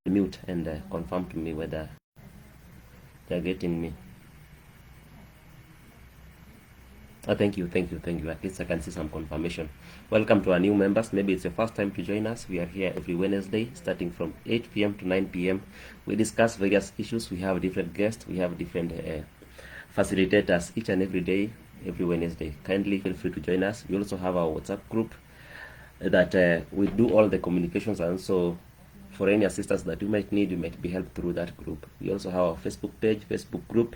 mute and confirm to me whether they're getting me. Thank you. At least I can see some confirmation. Welcome to our new members. Maybe it's your first time to join us. We are here every Wednesday, starting from 8 p.m. to 9 p.m. We discuss various issues. We have different guests. We have different facilitators each and every day, every Wednesday. Kindly feel free to join us. We also have our WhatsApp group that we do all the communications, and so for any assistance that you might need, you might be helped through that group. We also have our Facebook page, Facebook group,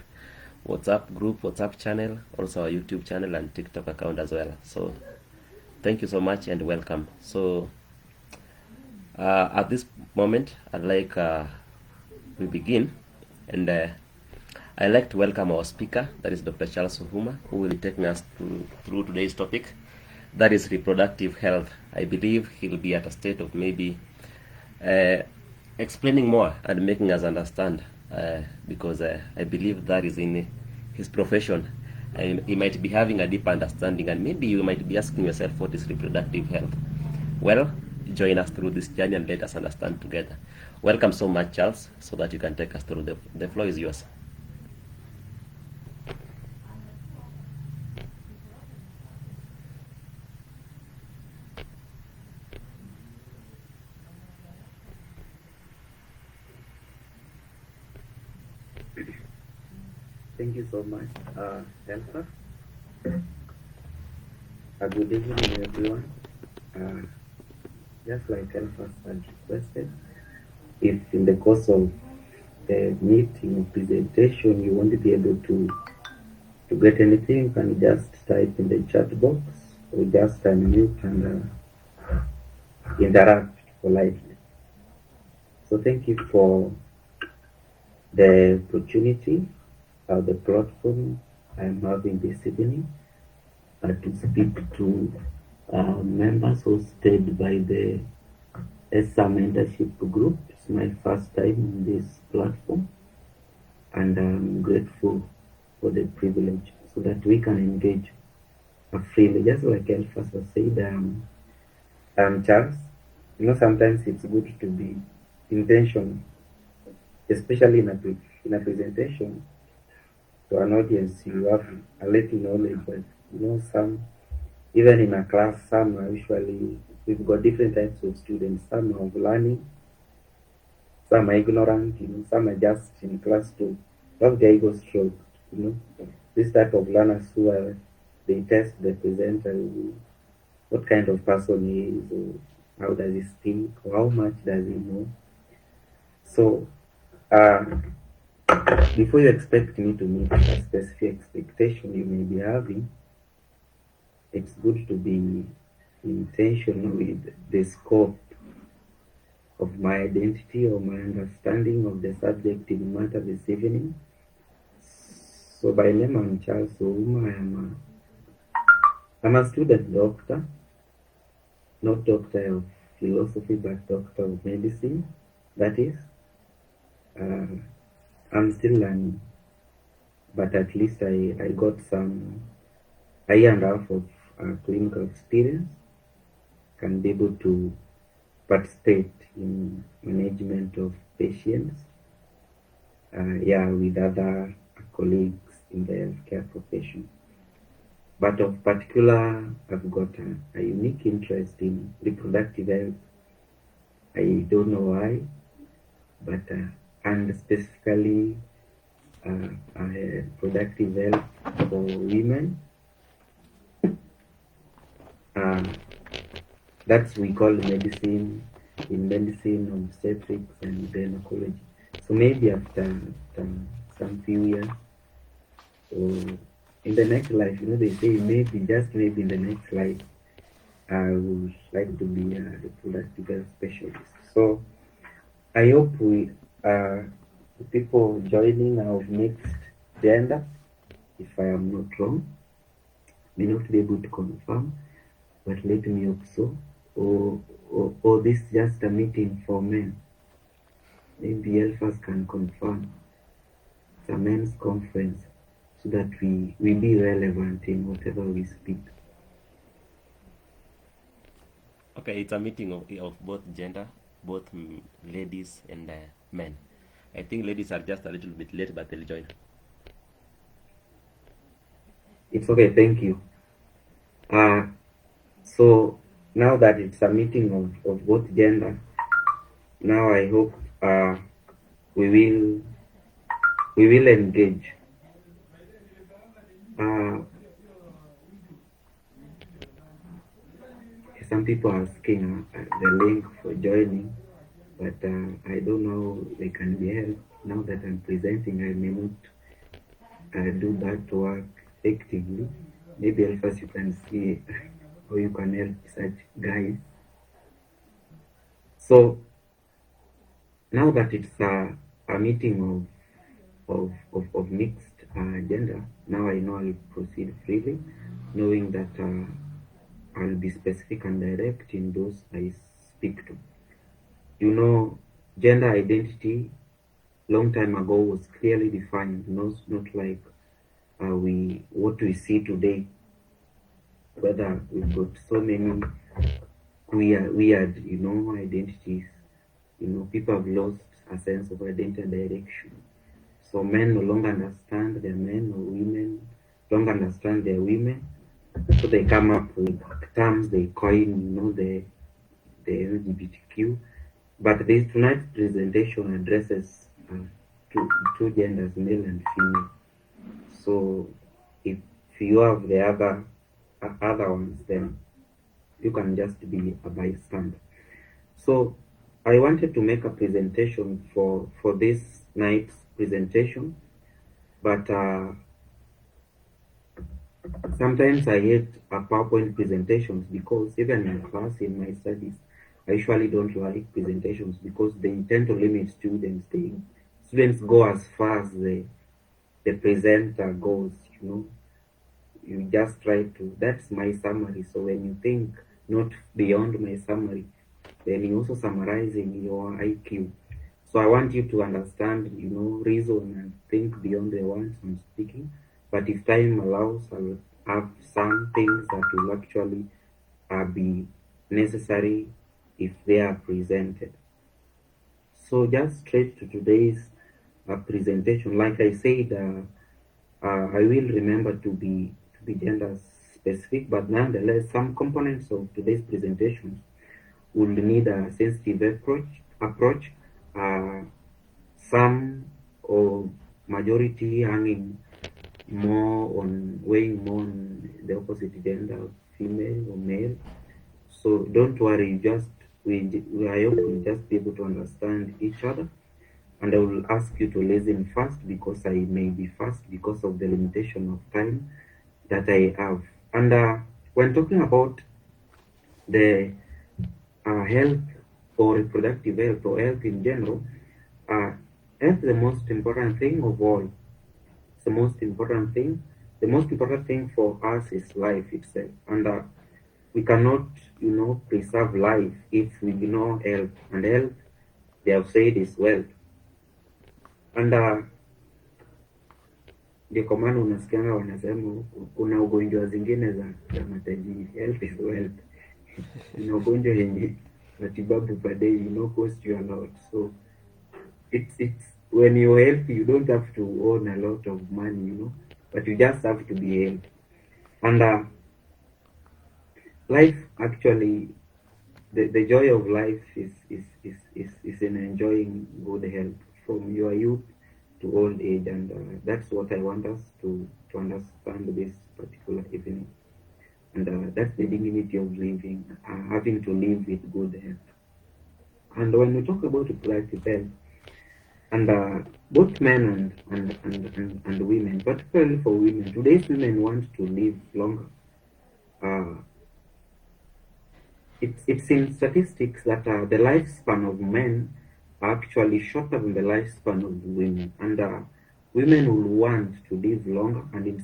WhatsApp channel, also our YouTube channel and TikTok account as well. So thank you so much and welcome. So at this moment, I'd like we begin, and I'd like to welcome our speaker, that is Dr. Charles Ouma, who will be taking us through today's topic, that is reproductive health. I believe he'll be at a state of maybe explaining more and making us understand, because I believe that is in his profession. He might be having a deep understanding, and maybe you might be asking yourself, what is reproductive health? Well, join us through this journey and let us understand together. Welcome so much, Charles, so that you can take us through. The floor is yours. Thank you so much, Elsa. Good evening, everyone. Just like Elsa had requested, if in the course of the meeting or presentation you won't be able to get anything, you can just type in the chat box or just unmute and interact politely. So thank you for the opportunity, the platform I'm having this evening to speak to members hosted by the ESA mentorship group. It's my first time on this platform, and I'm grateful for the privilege so that we can engage freely. Just like Elfasa said, I'm Charles. You know, sometimes it's good to be intentional, especially in a presentation to an audience. You have a little knowledge, but you know, even in a class, some are usually, we've got different types of students. Some are learning, some are ignorant, you know, some are just in class to have their ego stroked, you know. This type of learners who are, they test the presenter, what kind of person he is, or how does he speak, or how much does he know. So, before you expect me to meet a specific expectation you may be having, it's good to be intentional with the scope of my identity or my understanding of the subject in matter this evening. So by name, I'm Charles Ouma. I'm a student doctor, not doctor of philosophy, but doctor of medicine. That is, I'm still learning, but at least I got some a year and a half of clinical experience, can be able to participate in management of patients, with other colleagues in the healthcare profession. But of particular, I've got a unique interest in reproductive health. I don't know why, but and specifically reproductive health for women. That's we call medicine, in medicine, obstetrics, and gynecology. So maybe after some few years, or in the next life, you know, they say maybe, just maybe in the next life, I would like to be a reproductive health specialist. So I hope we people joining are of mixed gender. If I am not wrong, may not be able to confirm, but let me hope so. Or this is just a meeting for men. Maybe Elfas can confirm. It's a men's conference, so that we be relevant in whatever we speak. Okay, it's a meeting of both gender, both ladies and men. I think ladies are just a little bit late, but they'll join. It's okay, thank you. So now that it's a meeting of both gender, now I hope we will engage. Some people are asking the link for joining, but I don't know they can be helped. Now that I'm presenting, I may not do that work effectively. Maybe at first you can see how you can help such guys. So now that it's a meeting of mixed gender, now I know I'll proceed freely, knowing that I'll be specific and direct in those I speak to. You know, gender identity long time ago was clearly defined, not like what we see today. Whether we've got so many weird, identities. People have lost a sense of identity and direction. So men no longer understand their men, or women don't understand their women. So they come up with terms they coin, the LGBTQ. But this tonight's presentation addresses two genders, male and female. So if you have the other ones, then you can just be a bystander. So I wanted to make a presentation for this night's presentation, but sometimes I hate PowerPoint presentations because even in class, in my studies, I usually don't like presentations because they tend to limit students. Students go as far as the presenter goes, You just try to, that's my summary. So when you think not beyond my summary, then you also summarizing your IQ. So I want you to understand, reason and think beyond the words I'm speaking. But if time allows, I will have some things that will actually be necessary if they are presented. So just straight to today's presentation. Like I said, I will remember to be gender specific, but nonetheless, some components of today's presentation will need a sensitive approach. Some or majority hanging weighing more on the opposite gender, female or male. So don't worry, I hope we'll just be able to understand each other. And I will ask you to listen fast because I may be fast because of the limitation of time that I have. And when talking about the health or reproductive health or health in general, health is the most important thing of all. It's the most important thing. The most important thing for us is life itself. And we cannot, preserve life if we ignore health. And health, they have said, is wealth. And ndio kwa maana unasikianga wanasema kuna ugonjwa zingine za matajiri. Health is wealth. Kuna ugonjwa yenye matibabu per day, cost you a lot. So it's when you're healthy, you don't have to own a lot of money, but you just have to be healthy. And life actually, the joy of life is in enjoying good health from your youth to old age, and that's what I want us to understand this particular evening. And that's the dignity of living, having to live with good health. And when we talk about reproductive health, and both men and women, particularly for women, today's women want to live longer. It's in statistics that the lifespan of men are actually shorter than the lifespan of women, and women will want to live longer, and it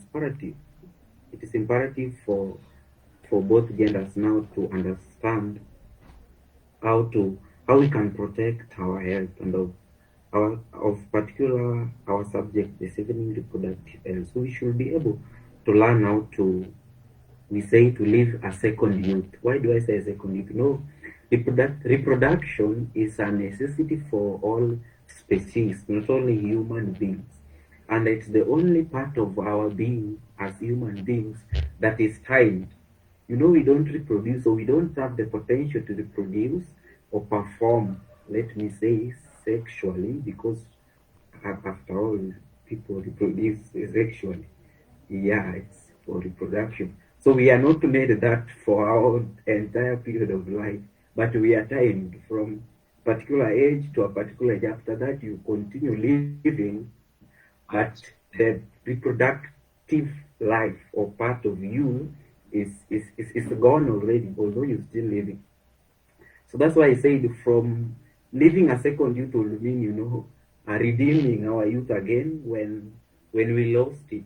is imperative for both genders now to understand how we can protect our health, and our subject this evening, reproductive health. So we should be able to learn how to live a second youth. Why do I say a second youth? Reproduction is a necessity for all species, not only human beings. And it's the only part of our being as human beings that is timed. We don't reproduce, or we don't have the potential to reproduce or perform, let me say, sexually, because after all, people reproduce sexually. Yeah, it's for reproduction. So we are not made that for our entire period of life, but we are timed from particular age to a particular age. After that, you continue living, but the reproductive life or part of you is gone already, although you're still living. So that's why I said from living a second youth will mean, redeeming our youth again when we lost it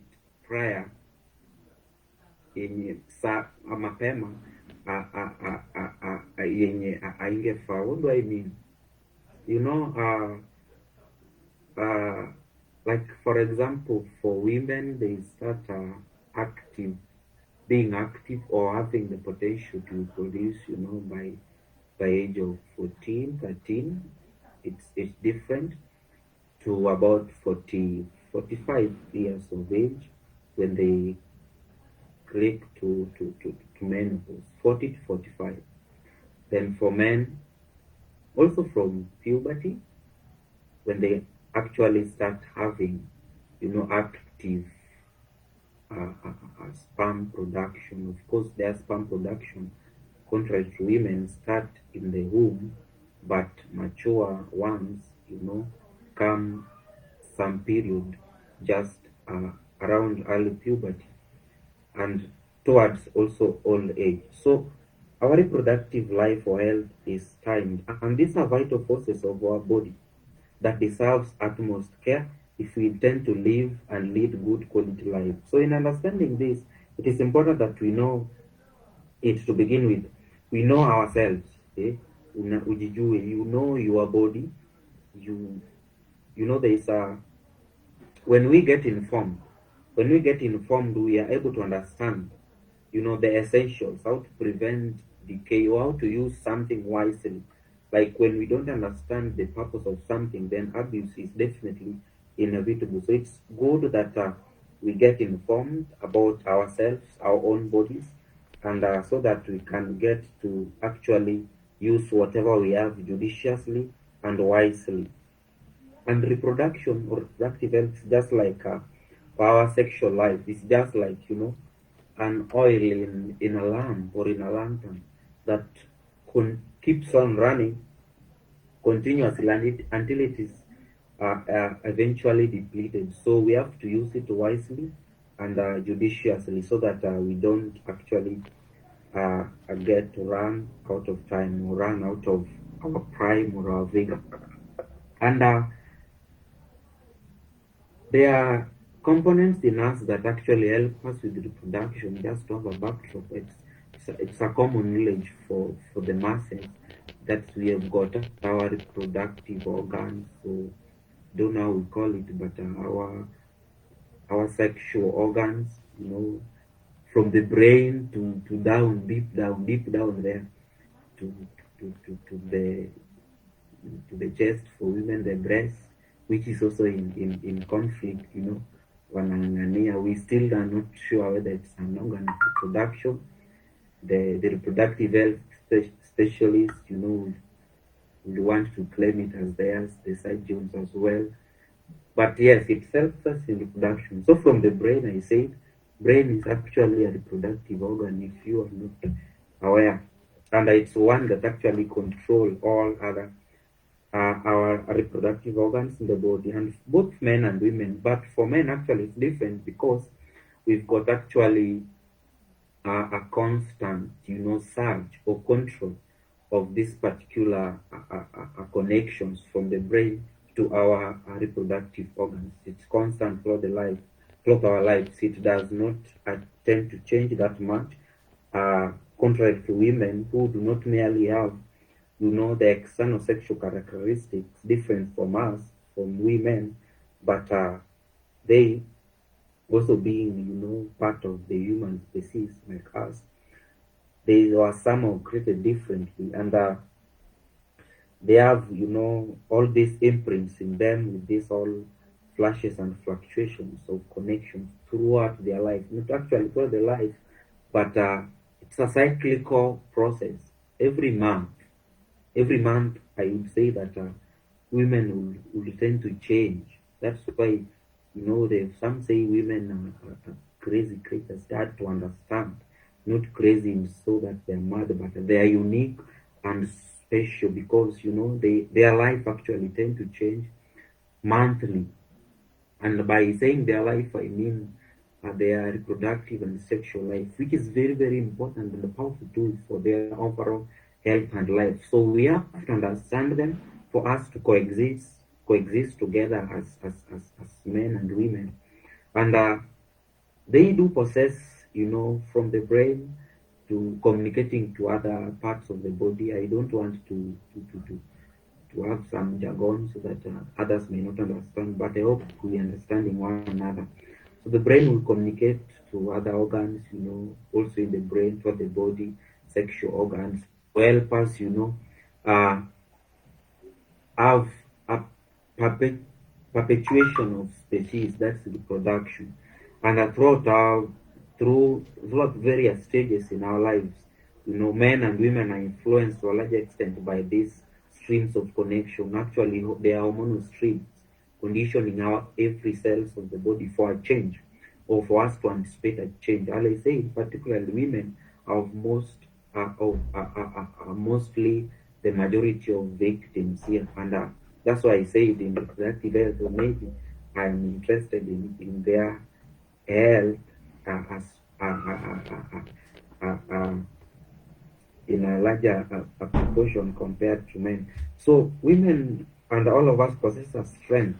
prior yenye mapema yenye aingefaa. What do I mean? You know, like for example, for women, they start active, being active or having the potential to produce, by age of 14, 13. It's different to about 40, 45 years of age when they click to menopause, 40 to 45. Then for men, also from puberty, when they actually start having, active sperm production. Of course, their sperm production, contrary to women, start in the womb, but mature ones, come some period just around early puberty and towards also old age. So our reproductive life or health is timed, and these are vital forces of our body that deserves utmost care if we intend to live and lead good quality life. So in understanding this, it is important that we know it to begin with. We know ourselves. Eh? Ujijue, you know your body. You you know there is a when we get informed, we are able to understand, the essentials, how to prevent decay or how to use something wisely. Like when we don't understand the purpose of something, then abuse is definitely inevitable. So it's good that we get informed about ourselves, our own bodies, and so that we can get to actually use whatever we have judiciously and wisely. And reproduction or reproductive health is just like our sexual life. It's just like, an oil in a lamp or in a lantern that keeps on running continuously until it is eventually depleted. So we have to use it wisely and judiciously so that we don't actually get to run out of time or run out of our prime or our vigor. And there are components in us that actually help us with reproduction. Just to have a backdrop, it's a common knowledge for the masses that we have got our reproductive organs. So don't know how we call it, but our sexual organs, from the brain to down, deep down there to to the chest for women, the breast, which is also in conflict, wanang'ang'ania. We still are not sure whether it's an organ of reproduction. The reproductive health specialists, would want to claim it as theirs, the surgeons as well. But yes, it helps us in reproduction. So from the brain, I said, brain is actually a reproductive organ if you are not aware. And it's one that actually control all other our reproductive organs in the body, and both men and women. But for men, actually, it's different because we've got actually a constant, surge or control of these particular connections from the brain to our reproductive organs. It's constant throughout our lives. It does not tend to change that much, contrary to women who do not merely have the external sexual characteristics different from us, from women, but they also being, part of the human species like us, they are somehow created differently. And they have, all these imprints in them with these all flashes and fluctuations of connections throughout their life. Not actually throughout their life, but it's a cyclical process. Every month, every month, I would say that women will tend to change. That's why, some say women are crazy creatures. They hard to understand. Not crazy so that they're mad, but they are unique and special because, their life actually tend to change monthly. And by saying their life, I mean their reproductive and sexual life, which is very, very important and a powerful tool for their overall health and life. So we have to understand them for us to coexist together as men and women. And they do possess, from the brain to communicating to other parts of the body. I don't want to have some jargon so that others may not understand, but I hope we understanding one another. So the brain will communicate to other organs, also in the brain, to the body, sexual organs, to help us, uh, have a perpetuation of species, that's reproduction. And throughout various stages in our lives, men and women are influenced to a large extent by these streams of connection. Actually, they are hormonal streams, conditioning our every cells of the body for a change or for us to anticipate a change. As I say, particularly women are mostly the majority of victims here, and that's why I say it in reproductive health. Or maybe I am interested in their health as in a larger proportion compared to men. So women and all of us possess a strength,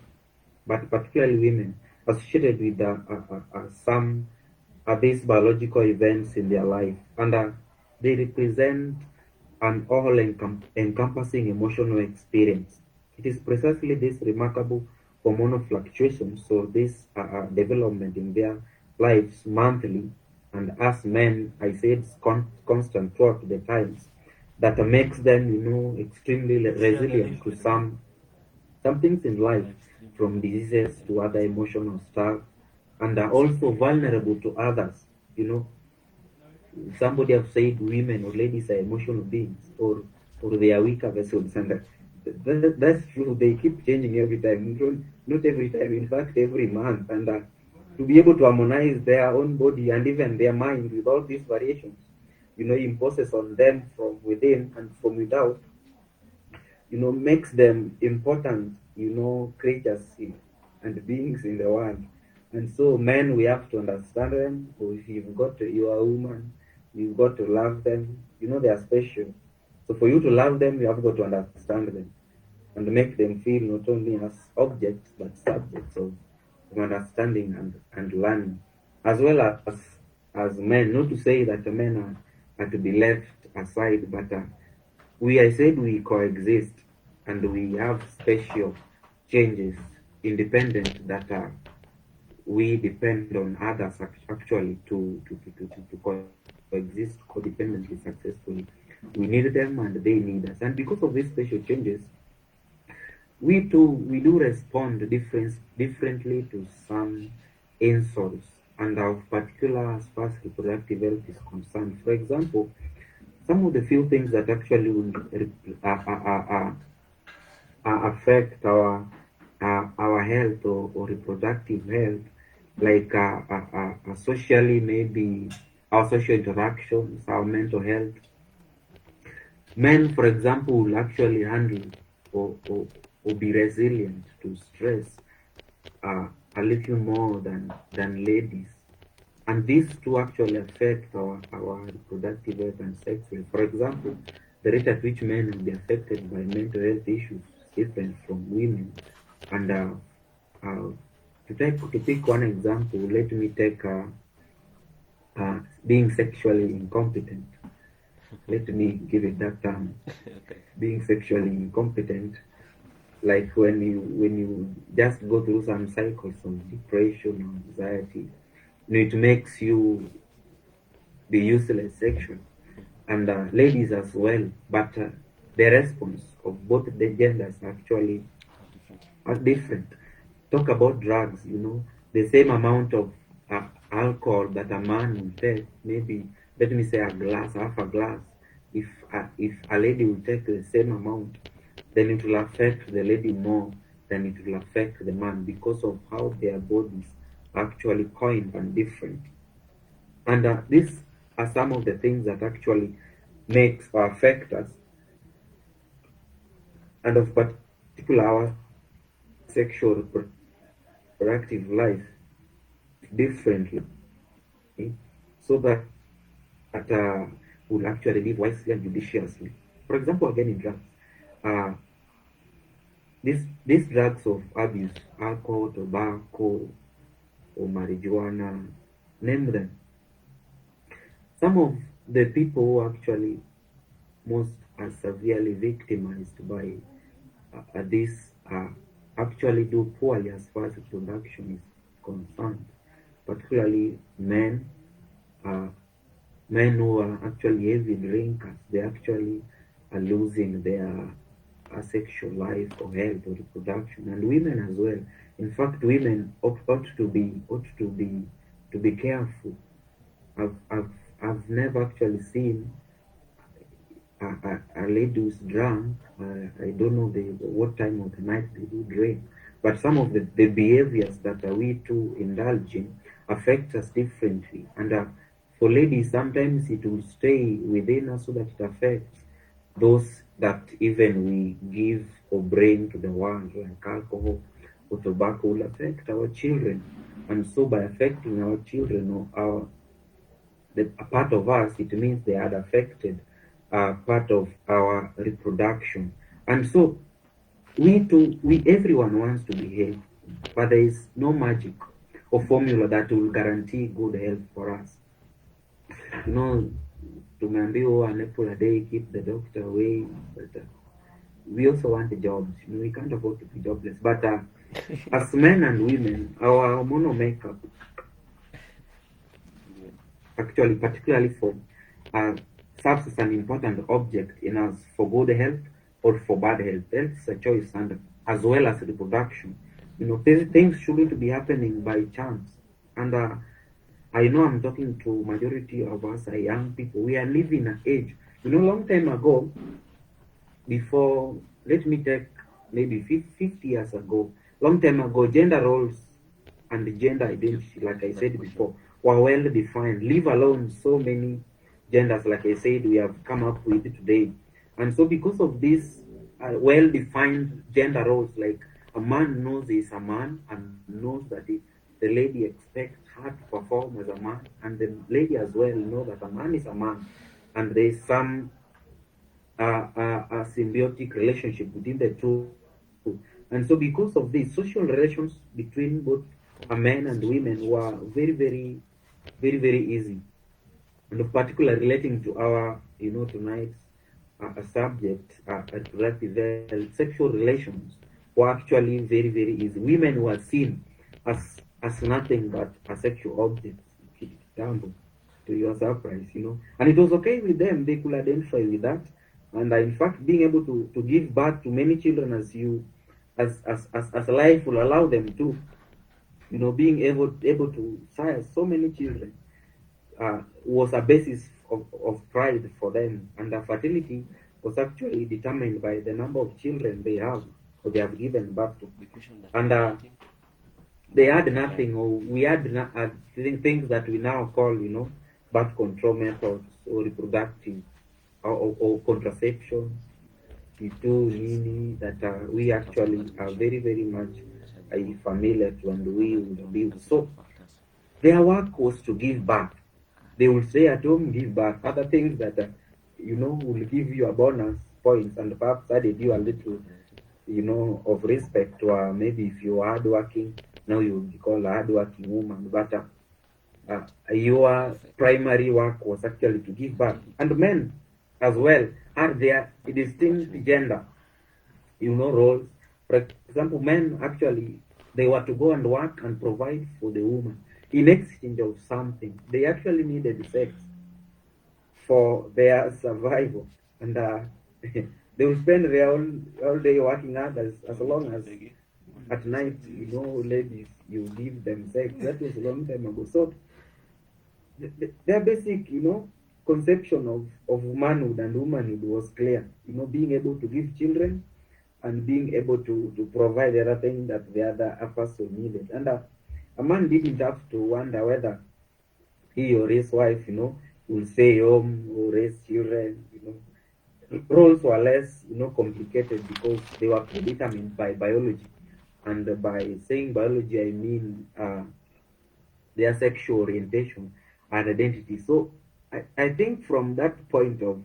but particularly women, associated with some these biological events in their life, and they represent an all-encompassing emotional experience. It is precisely this remarkable hormonal fluctuations, so this development in their lives monthly, and as men, I say it's constant throughout the times, that makes them, extremely resilient to some things in life, from diseases to other emotional stuff, and are also vulnerable to others. You know, somebody have said women or ladies are emotional beings, or they are weaker vessels, and that's true. They keep changing every time. Not every time, in fact, every month, and to be able to harmonize their own body and even their mind with all these variations, imposes on them from within and from without, makes them important, creatures and beings in the world. And so, men, we have to understand them. Or if you are a woman, you've got to love them. They are special. So, for you to love them, you have got to understand them and make them feel not only as objects but subjects of understanding and learning, as well as men. Not to say that the men are to be left aside, but I said we coexist and we have special changes independent that we depend on others actually to coexist codependently successfully. We need them and they need us. And because of these special changes, we do respond differently to some insults and of particular as far as reproductive health is concerned. For example, some of the few things that actually will affect our health or reproductive health, like socially, maybe our social interactions, our mental health. Men, for example, will actually handle or be resilient to stress a little more than ladies. And these two actually affect our reproductive health and sex health. For example, the rate at which men will be affected by mental health issues is different from women. And uh, to pick one example, let me take being sexually incompetent. Let me give it that term. Okay. Being sexually incompetent, like when you just go through some cycles of depression or anxiety, it makes you be useless sexually, and ladies as well. But the response of both the genders actually are different. Talk about drugs, the same amount of alcohol that a man will take, maybe let me say a glass, half a glass. If a lady will take the same amount, then it will affect the lady more than it will affect the man because of how their bodies are actually coined and different. And these are some of the things that actually makes or affect us, and of particular our sexual reproductive life differently, so that will actually live wisely and judiciously. For example, again in drugs, uh, these drugs of abuse, alcohol, tobacco, or marijuana, name them. Some of the people who actually most are severely victimized by this actually do poorly as far as reproduction is concerned, particularly men. Uh, Men who are actually heavy drinkers, they actually are losing their sexual life or health or reproduction, and women as well. In fact, women ought to be careful. I've I've I've never actually seen a lady who's drunk. I don't know what time of the night they do drink, but some of the behaviors that we too indulge in affect us differently. And for ladies, sometimes it will stay within us so that it affects those that even we give or bring to the world, like alcohol or tobacco, will affect our children. And so by affecting our children or a part of us, it means they had affected part of our reproduction. And so everyone wants to be healthy, but there is no magic or formula that will guarantee good health for us. You know, tumeambiwa an apple a day keep the doctor away, but we also want the jobs. We can't afford to be jobless. But as men and women, our hormonal makeup actually, particularly for uh, serves as an important object in us for good health or for bad health. Health is a choice, and as well as reproduction. These things shouldn't be happening by chance. And I know I'm talking to majority of us young people. We are living an age. Long time ago, before, let me take maybe 50 years ago, long time ago, gender roles and gender identity, like I said before, were well defined, leave alone so many genders, like I said, we have come up with today. And so, because of this well defined gender roles, like a man knows he's a man and knows that the lady expects her to perform as a man, and the lady as well know that a man is a man, and there's some a symbiotic relationship between the two. And so, because of this, social relations between both men and women were very, very, very, very easy. And of particular, relating to our, tonight's subject, reproductive health, sexual relations were actually very, very easy. Women were seen as nothing but a sexual object, to your surprise. And it was okay with them. They could identify with that. And in fact, being able to give birth to many children as life will allow them to, being able to sire so many children was a basis of pride for them. And their fertility was actually determined by the number of children they have or they have given birth to. And they had nothing, or we had things that we now call, birth control methods or reproductive or contraception, that we actually are very, very much familiar to and we will be. So their work was to give birth. They will stay at home, give birth. Other things that, will give you a bonus points and perhaps added you a little, of respect to maybe if you are hardworking, now you will be called a hardworking woman. But your primary work was actually to give birth. And men as well had their distinct gender, roles. For example, men actually, they were to go and work and provide for the woman in exchange of something. They actually needed sex for their survival. And They will spend their all day working hard as long as at night, ladies, you give them sex. That was a long time ago. So their basic, conception of manhood and womanhood was clear. Being able to give children and being able to provide everything that the other person needed. And a man didn't have to wonder whether he or his wife, will stay home or raise children. Roles were less, complicated because they were predetermined by biology. And by saying biology, I mean their sexual orientation and identity. So I think from that point of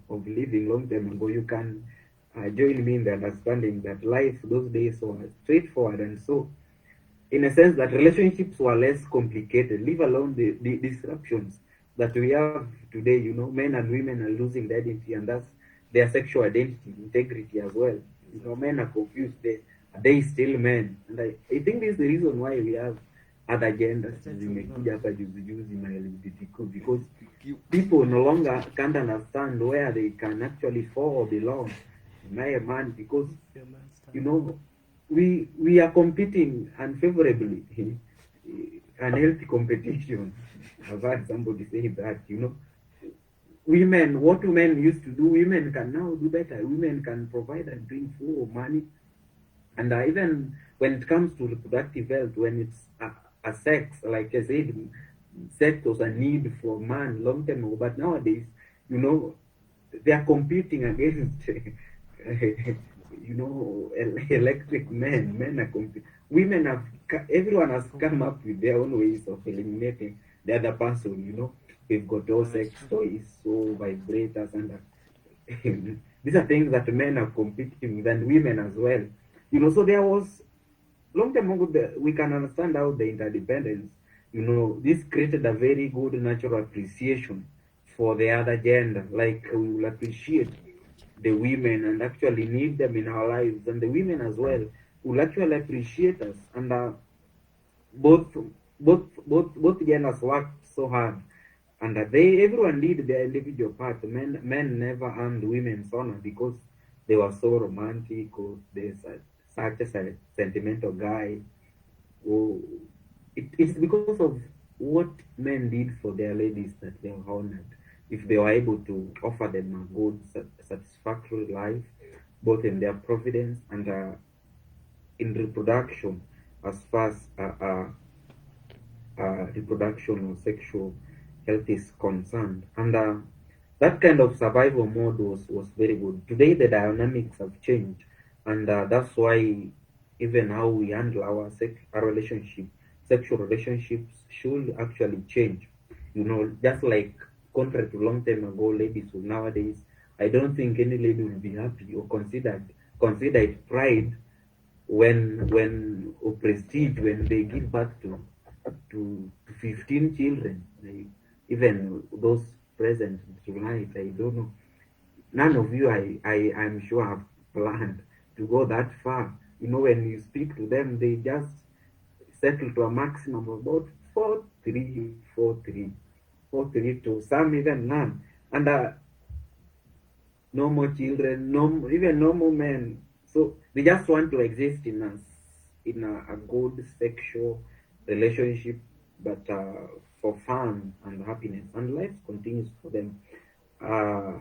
living long time ago, you can join me in the understanding that life those days was straightforward. And so, in a sense, that relationships were less complicated, leave alone the disruptions that we have today. Men and women are losing their identity, and that's their sexual identity, integrity as well. Men are confused. Are they still men? And I think this is the reason why we have other genders zimekuja hapa juzi juzi na LGBTQ, because people no longer can't understand where they can actually fall or belong. Am I a man? Because we are competing unfavorably, unhealthy competition. I've heard somebody say that, women, what women used to do, women can now do better. Women can provide and bring food, money. And even when it comes to reproductive health, when it's a sex, like I said, sex was a need for man long time ago. But nowadays, they are competing against, electric men. Men are competing. Women have, everyone has come up with their own ways of eliminating the other person. We've got all sex toys, so vibrators, and these are things that men are competing with, and women as well. So there was long time ago, we can understand how the interdependence, this created a very good natural appreciation for the other gender. Like we will appreciate the women and actually need them in our lives, and the women as well will actually appreciate us. And both genders worked so hard, and everyone did their individual part. Men never earned women's honor because they were so romantic, or there's such a sentimental guy. Or it's because of what men did for their ladies that they are honored. If they were able to offer them a good, satisfactory life, both in their providence and in reproduction, as far as reproduction or sexual health is concerned. And that kind of survival mode was very good. Today, the dynamics have changed, and that's why even how we handle our sexual relationships should actually change. Just like contrary to long time ago, ladies will nowadays, I don't think any lady will be happy or consider it pride when or prestige when they give birth to 15 children. Even those present tonight, I don't know. None of you, I'm sure, have planned to go that far. When you speak to them, they just settle to a maximum of about 4, 3, 4, 3 to some even none. And no more children, even no more men. So they just want to exist in a good sexual relationship, but for fun and happiness, and life continues for them. Uh,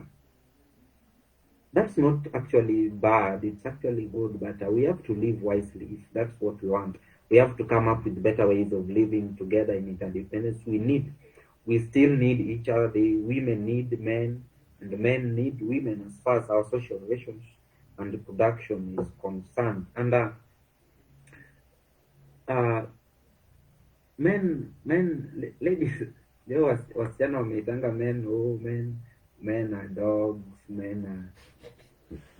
that's not actually bad, it's actually good, but we have to live wisely if that's what we want. We have to come up with better ways of living together in interdependence. We still need each other. The women need men, and the men need women as far as our social relations and reproduction is concerned. And uh, ladies, leo wasichana wameitanga men, men are dogs, men are,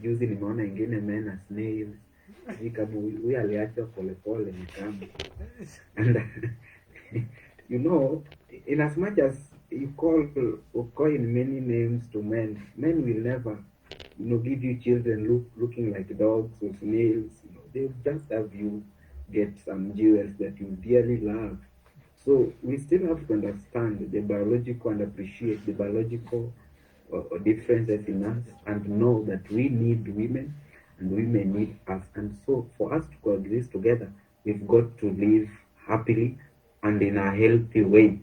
juzi nimeona ingine men are snails. Sijui kama huyu aliachwa polepole ni kama. And in as much as you coin many names to men, men will never give you children looking like dogs or snails. They'll just have you get some jewels that you dearly love. So we still have to understand the biological and appreciate the biological or differences in us, and know that we need women and women need us. And so for us to coexist together, we've got to live happily and in a healthy way.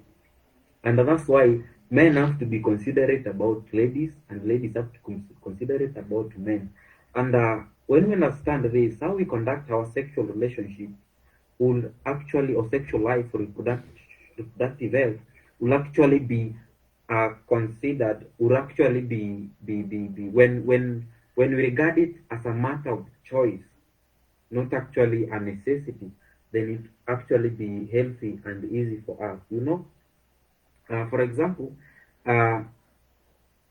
And that's why men have to be considerate about ladies, and ladies have to considerate about men. And when we understand this, how we conduct our sexual relationship will actually, or sexual life or reproductive health, will actually be considered, will actually be when we regard it as a matter of choice, not actually a necessity, then it actually be healthy and easy for us. For example, uh,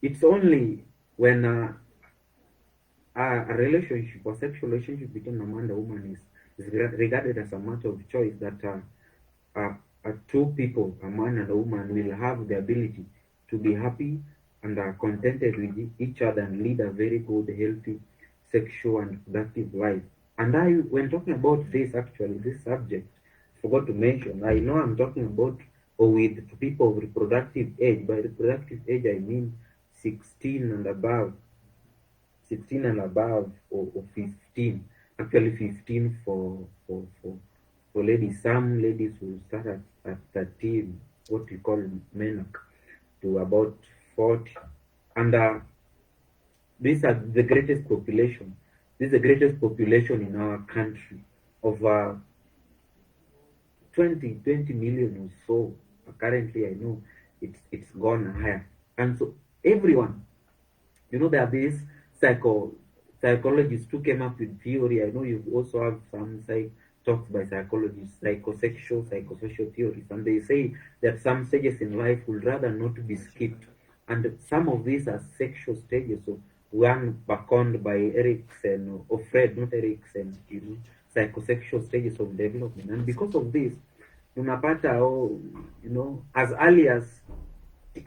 it's only when a relationship or sexual relationship between a man and a woman is regarded as a matter of choice that two people, a man and a woman, will have the ability to be happy and are contented with each other and lead a very good, healthy, sexual and productive life. And when talking about this, actually, this subject, forgot to mention, I know I'm talking about or with people of reproductive age. By reproductive age, I mean 16 and above, 16 and above, or 15. Actually, 15 for ladies. Some ladies will start at 13, what we call menarche, to about 40. And these are the greatest population. This is the greatest population in our country of 20 million or so. Currently, I know it's gone higher. And so everyone, there are these psychologists who came up with theory. I know you also have some talks by psychologists, psychosocial theories, and they say that some stages in life would rather not be skipped. And some of these are sexual stages. So one beckoned by Erikson or Fred, not Erikson, psychosexual stages of development. And because of this, unapata, as early as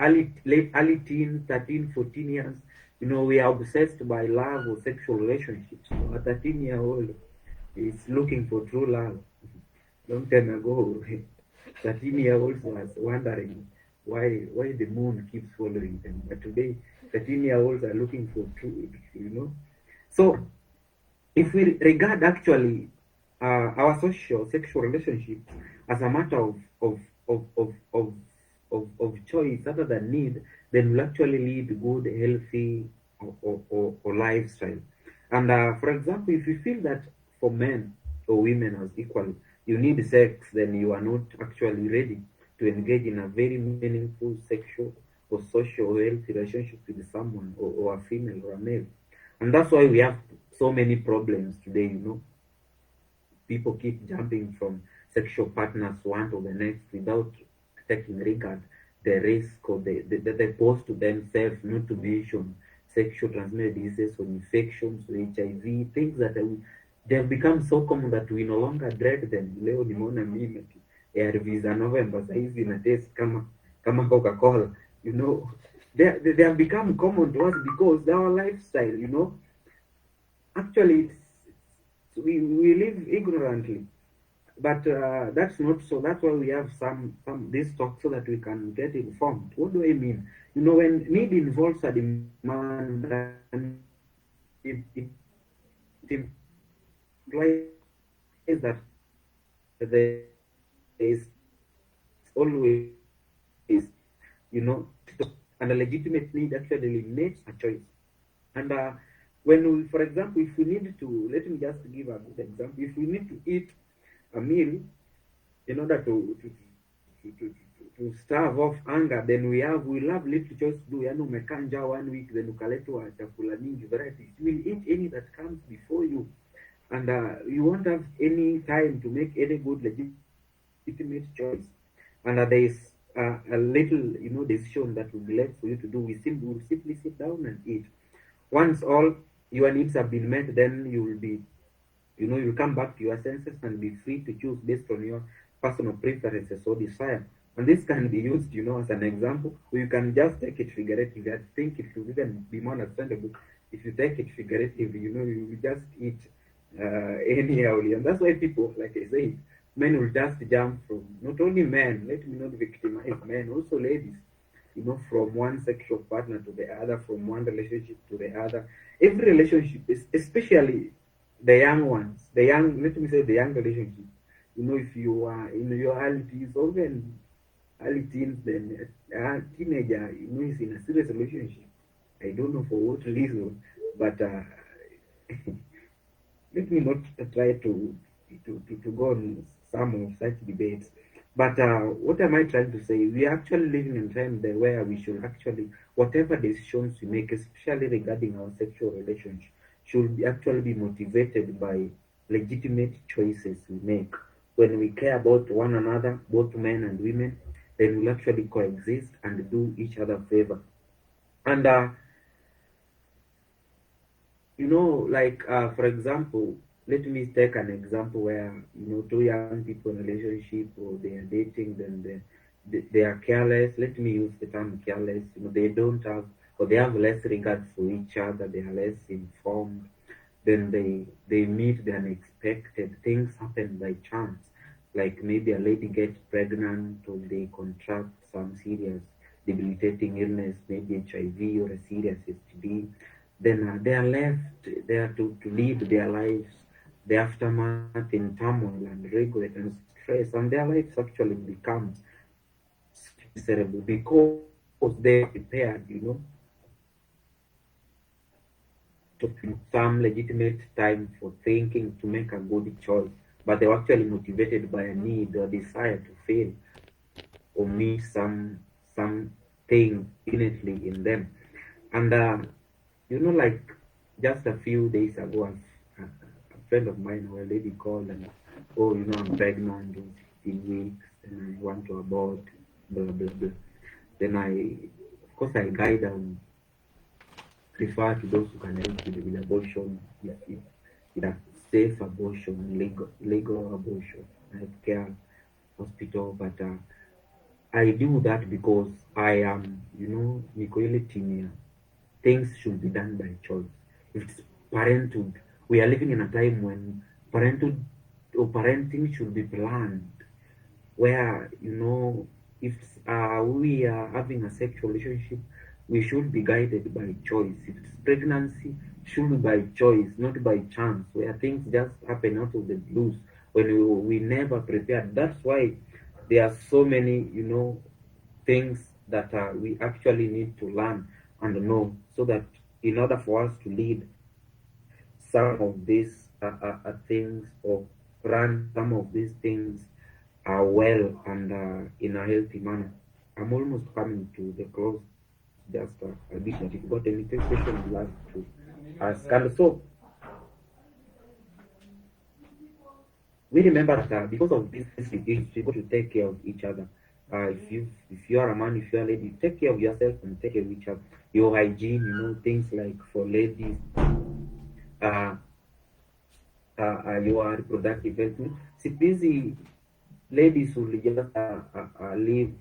early teen, 13, 14 years, we are obsessed by love or sexual relationships. So a 13-year-old is looking for true love. Long time ago, 13-year-olds was wondering why the moon keeps following them. But today, 13-year-olds are. So if we regard actually our social sexual relationships as a matter of choice other than need, then we'll actually lead good, healthy or lifestyle. And for example, if you feel that for men or women as equal, you need sex, then you are not actually ready to engage in a very meaningful sexual or social or healthy relationship with someone or a female or a male. And that's why we have so many problems today. People keep jumping from sexual partners one to the next without taking regard the risk or they pose to themselves, not to mention sexual transmitted diseases or infections or HIV, things that they have become so common that we no longer dread them. Leo nimeona mimi ARV za November saizi na taste kama Coca-Cola. They have become common to us because our lifestyle. Actually, we live ignorantly, but that's not so. That's why we have some this talk so that we can get informed. What do I mean? When need involves a demand, and it implies that there is always, you know, and a legitimate need actually eliminates a choice. And when we, for example, if we need to, let me just give a good example. If we need to eat a meal in order to starve off hunger, then we'll have little choice to do. Yani umekaa njaa 1 week, then ukaletwa chakula mingi varieties. You will eat any that comes before you, and you won't have any time to make any good legitimate choice. And there is a little, decision that will be left for you to do. We will simply sit down and eat. Once all your needs have been met, then you will be, you'll come back to your senses and be free to choose based on your personal preferences or desire. And this can be used, as an example, or you can just take it figuratively. I think it will even be more understandable if you take it figuratively. You just eat anyhow. And that's why people, like I said, men will just jump from, not only men, let me not victimize men, also ladies. from one sexual partner to the other, from one relationship to the other. Every relationship, especially the young ones, let me say the young relationship. If you are in your early teens, or even early teens, then a teenager, is in a serious relationship. I don't know for what reason, but let me not try to go on some of such debates. But what am I trying to say? We are actually living in a time there where we should actually, whatever decisions we make, especially regarding our sexual relationship, should actually be motivated by legitimate choices we make. When we care about one another, both men and women, then we'll actually coexist and do each other favor. And like for example, let me take an example where two young people in a relationship, or they are dating, then they are careless. Let me use the term careless. They don't have, or they have less regard for each other. They are less informed. Then they meet the unexpected. Things happen by chance, like maybe a lady gets pregnant, or they contract some serious debilitating illness, maybe HIV or a serious STD. Then they are left there to lead their lives, the aftermath in turmoil and regret and stress, and their lives actually becomes miserable because they are prepared, to some legitimate time for thinking to make a good choice, but they were actually motivated by a need or desire to fail or meet something innately in them. And like just a few days ago, a friend of mine, or a lady, called and, oh, I'm pregnant in 15 weeks and I want to abort, blah blah blah. Then of course, I guide and refer to those who can help with abortion, if a safe abortion, legal abortion, healthcare, hospital. But I do that because I am, Nicoile, things should be done by choice. If it's parenthood, we are living in a time when parenthood or parenting should be planned, where if we are having a sexual relationship, we should be guided by choice. If it's pregnancy, it should be by choice, not by chance, where things just happen out of the blues when we never prepared. That's why there are so many things that we actually need to learn and know, so that in order for us to lead some of these things, or run some of these things well and in a healthy manner. I'm almost coming to the close, just a bit. If you got any question you'd like to ask. And so we remember that because of this, we got to take care of each other. If you are a man, if you are a lady, take care of yourself and take care of each other. Your hygiene, things like for ladies, uh, your reproductive health. See, busy ladies will just live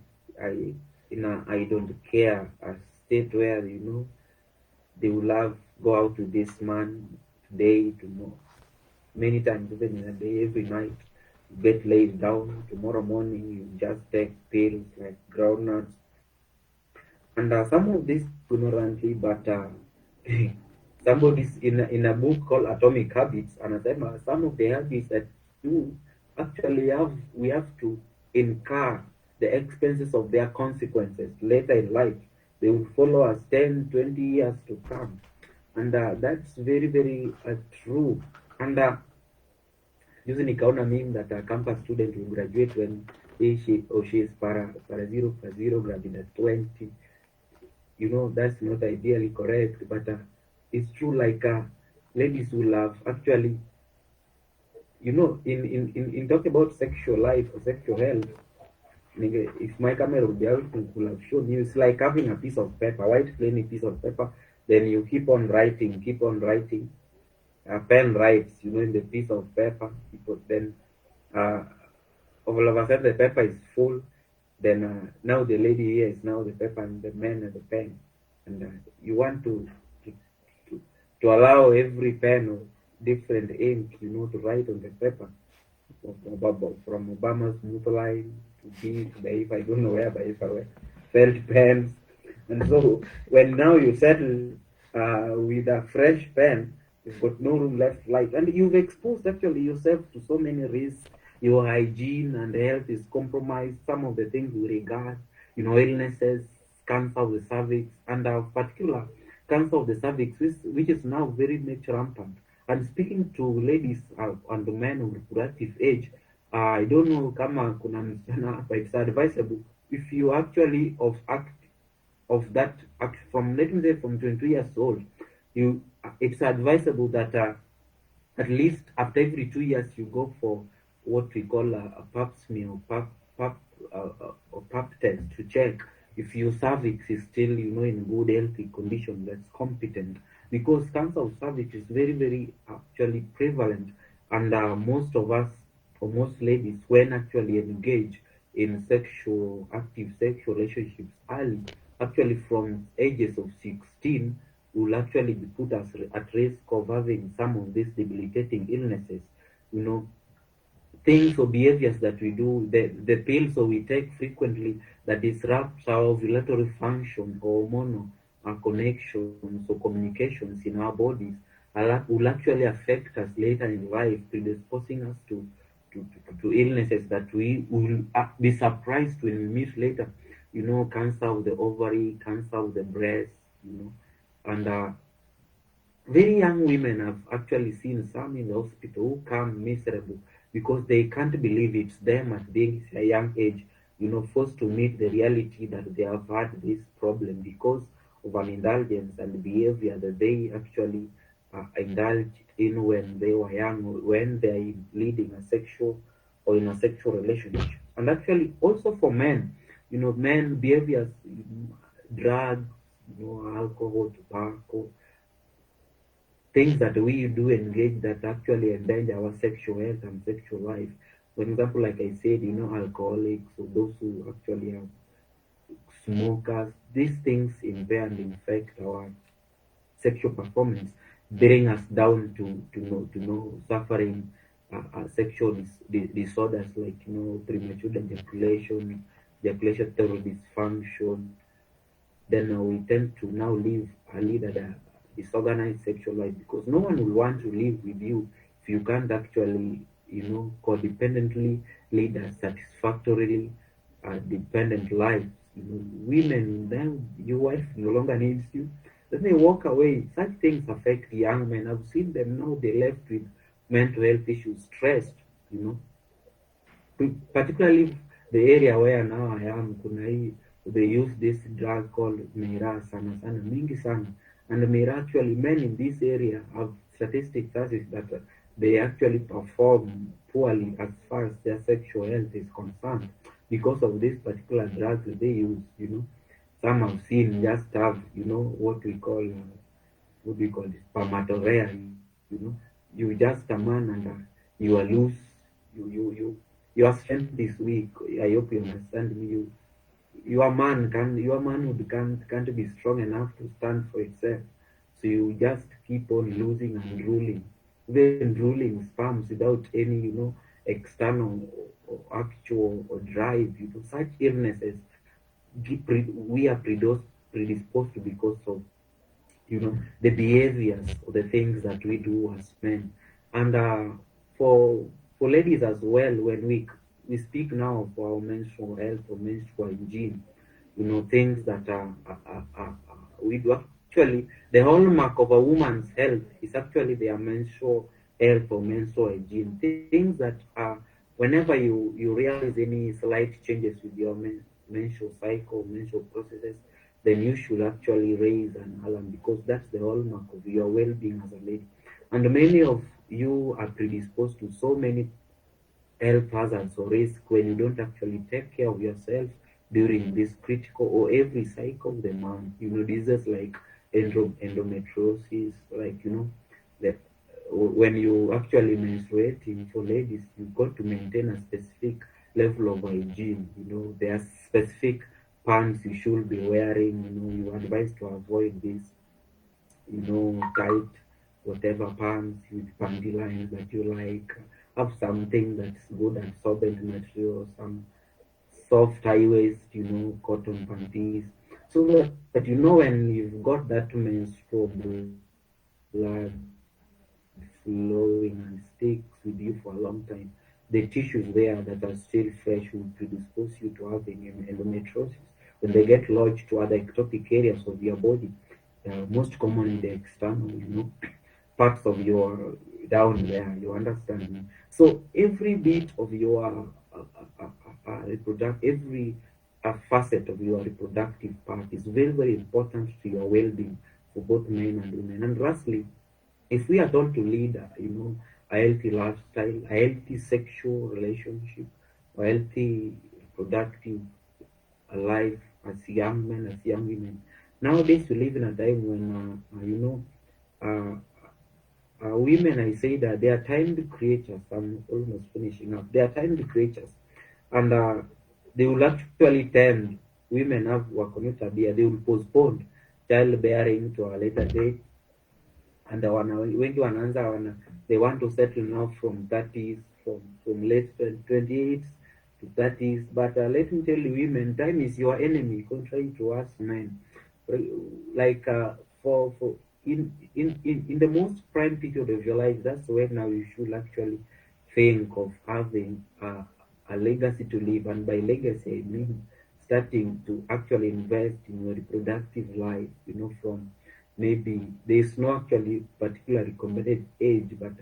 in a I don't care a state where they will go out with this man today, tomorrow, many times, even in a day, every night. You get laid down. Tomorrow morning, you just take pills like groundnuts. And some of this ignorantly, but somebody's in a book called Atomic Habits, and I said some of the habits that you actually we have to incur the expenses of their consequences later in life. They will follow us 10, 20 years to come. And that's very, very true. And juzi nikaona meme that a campus student will graduate when she is para zero graduate at 20. That's not ideally correct, but it's true. Like ladies will have actually, in talking about sexual life or sexual health, if my camera would be able to could have shown you, it's like having a piece of paper, white plain piece of paper, then you keep on writing. A pen writes, in the piece of paper. Then uh, all of a sudden the paper is full. Then now the lady here is now the paper, and the man and the pen. And you want to, to to allow every pen of different ink, to write on the paper. From Obama's smooth line to B to the if I don't know where, but if I were felt pens. And so when now you settle with a fresh pen, you've got no room left light, and you've exposed actually yourself to so many risks. Your hygiene and health is compromised. Some of the things we regard, illnesses, cancer of the cervix, and particular cancer of the cervix, which is now very much rampant. And speaking to ladies and men of reproductive age, I don't know kama kuna msichana hapa, it's advisable if you actually of that from, let me say, from 22 years old, you it's advisable that at least after every 2 years you go for what we call a pap smear or or pap test to check if your cervix is still in good healthy condition, that's competent, because cancer of cervix is very very actually prevalent. And most of us, or most ladies, when actually engage in active sexual relationships early, actually from ages of 16, will actually be put at risk of having some of these debilitating illnesses. You know, things or behaviors that we do, the pills or we take frequently that disrupts our ovulatory function or hormonal connections or communications in our bodies will actually affect us later in life, predisposing us to illnesses that we will be surprised when we meet later. Cancer of the ovary, cancer of the breast, and very young women have actually seen some in the hospital who come miserable because they can't believe it's them at this young age, forced to meet the reality that they have had this problem because of an indulgence and behavior that they actually indulged in when they were young, or when they're leading a sexual or in a sexual relationship. And actually, also for men, men behaviors, drugs, alcohol, tobacco, things that we do engage that actually endanger our sexual health and sexual life. For example, like I said, alcoholics or those who actually are smokers, these things impair and infect our sexual performance, bring us down to suffering sexual disorders like premature ejaculation, ejaculation dysfunction. Then we tend to now live a lead a disorganized sexual life, because no one will want to live with you if you can't actually, codependently lead a satisfactorily dependent life. Women, then your wife no longer needs you. Then they walk away. Such things affect young men. I've seen them now, they left with mental health issues, stressed, you know particularly the area where now I am, kuna hii, they use this drug called miraa sana sana, mingi sana. And miraa, actually, men in this area have statistics that is that they actually perform poorly as far as their sexual health is concerned because of this particular drug that they use. Some have seen just have, what we call this, spermatorrhea. You just a man and you are loose. Your strength is weak. I hope you understand me. Your manhood can't be strong enough to stand for itself. So you just keep on losing and ruling, even ruling sperms without any, external or actual or drive. Such illnesses we are predisposed to because of the behaviors or the things that we do as men. And for ladies as well, when we speak now of our menstrual health or menstrual hygiene, things that we do actually, the hallmark of a woman's health is actually their menstrual health or menstrual hygiene. Things that are, whenever you realize any slight changes with your menstrual cycle, menstrual processes, then you should actually raise an alarm, because that's the hallmark of your well-being as a lady. And many of you are predisposed to so many health hazards or risk when you don't actually take care of yourself during this critical or every cycle of the month. Diseases like endometriosis, like the when you actually menstruating for ladies, you've got to maintain a specific level of hygiene. There are specific pants you should be wearing. You advise to avoid this, tight whatever pants with panty lines that you like. Have something that's good absorbent material, some soft high waist, cotton panties. so that you know when you've got that menstrual blood flowing and sticks with you for a long time, the tissues there that are still fresh will predispose you to having endometriosis. When they get lodged to other ectopic areas of your body, most commonly the external, parts of your down there, you understand me? So every bit of your every facet of your reproductive part is very, very important to your well-being for both men and women. And lastly, if we are told to lead, a healthy lifestyle, a healthy sexual relationship, a healthy reproductive life as young men, as young women, nowadays we live in a time when, uh, women, I say that they are timed creatures. I'm almost finishing up. They are timed creatures, and they will actually tend. Women have wakonuta tabia. They will postpone childbearing to a later date, and wengi wanaanza they want to settle now from 30s, from late 28s to 30s. But let me tell you, women, time is your enemy, contrary to us men. Like for in the most prime period of your life, that's when now you should actually think of having a legacy to leave. And by legacy, I mean starting to actually invest in your reproductive life, from maybe there's no actually particular recommended age, but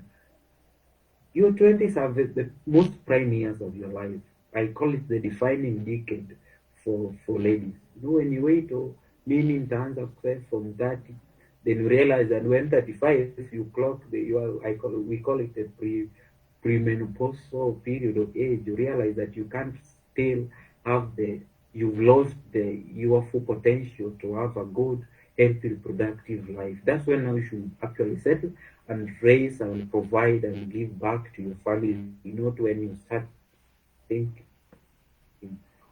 your 20s are the most prime years of your life. I call it the defining decade for ladies. When you wait, meaning turns up from 30, then you realize that when 35, you clock we call it the premenopausal period of age. You realize that you can't still have you've lost your full potential to have a good, healthy reproductive life. That's when now you should actually settle and raise and provide and give back to your family, not when you start thinking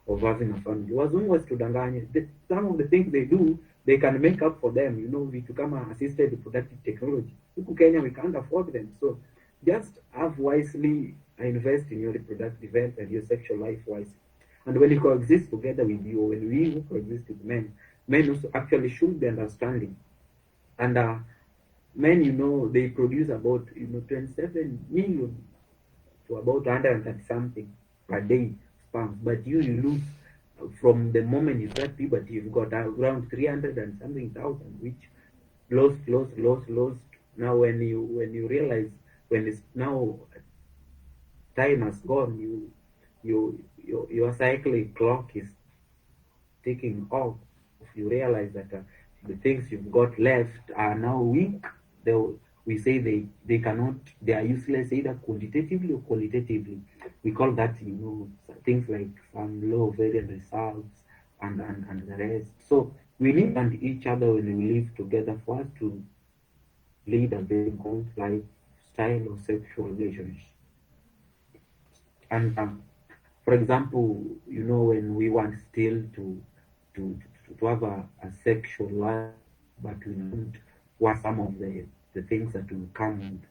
of having a family. Wazungu wasitudanganye. Some of the things they do, they can make up for them, vitu kama assisted reproductive technology. Huku Kenya, we can't afford them. So just have wisely, invest in your reproductive health and your sexual life wisely. And when you coexist together with you, when we coexist with men also actually should be understanding. And men, they produce about 27 million to about 130 something per day sperms. But you lose from the moment you start puberty, you've got around 300 and something thousand, which lost. Now when you realize, when it's now time has gone, your cyclic clock is ticking off. You realize that the things you've got left are now weak. They, we say they cannot, they are useless either quantitatively or qualitatively. We call that, things like some low ovarian reserves and the rest. So we need and each other when we live together for us to lead a very good lifestyle or sexual relationship. And for example, when we want still to have a sexual life, but we don't want some of the things that will come with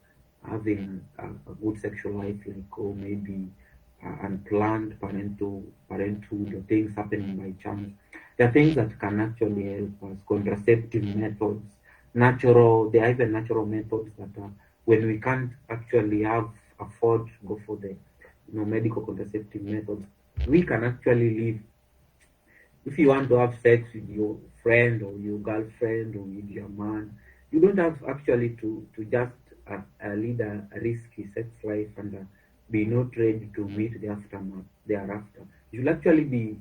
having a good sexual life, like maybe unplanned parenthood or things happening by chance. There are things that can actually help us. Contraceptive methods, there are even natural methods that when we can't actually afford to go for the medical contraceptive methods, we can actually live. If you want to have sex with your friend or your girlfriend or with your man, you don't have actually to just lead a risky sex life and be not ready to meet the aftermath thereafter. You should actually be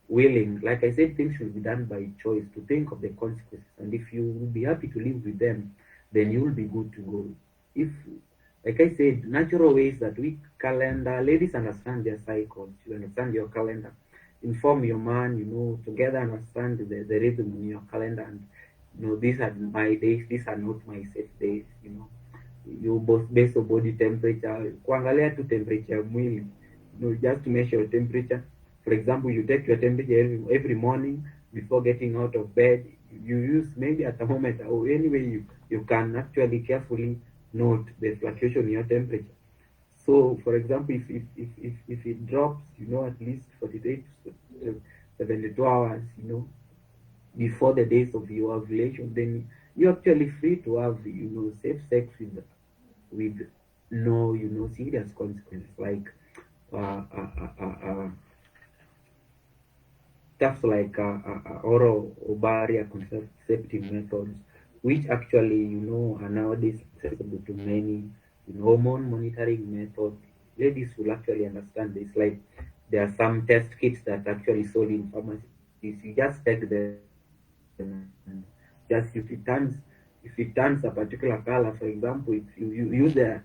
willing. Like I said, things should be done by choice, to think of the consequences. And if you will be happy to live with them, then you will be good to go. If, like I said, natural ways that we calendar, ladies understand their cycles, you understand your calendar, inform your man, together understand the rhythm in your calendar, and these are my days, these are not my set days, you both based on body temperature, kuangalia tu temperature ya mwili, just to measure your temperature. For example, you take your temperature every morning before getting out of bed. You use maybe a thermometer, or anyway you can actually carefully note the fluctuation in your temperature. So, for example, if it drops, at least 48 to 72 hours, before the days of your ovulation, then you're actually free to have, safe sex with no, serious consequences like stuff like oral or barrier contraceptive methods, which actually, are nowadays accessible to many. Hormone monitoring methods, ladies will actually understand this. Like, there are some test kits that actually sold in pharmacies. You just take them and just if it turns a particular color, for example, if you use the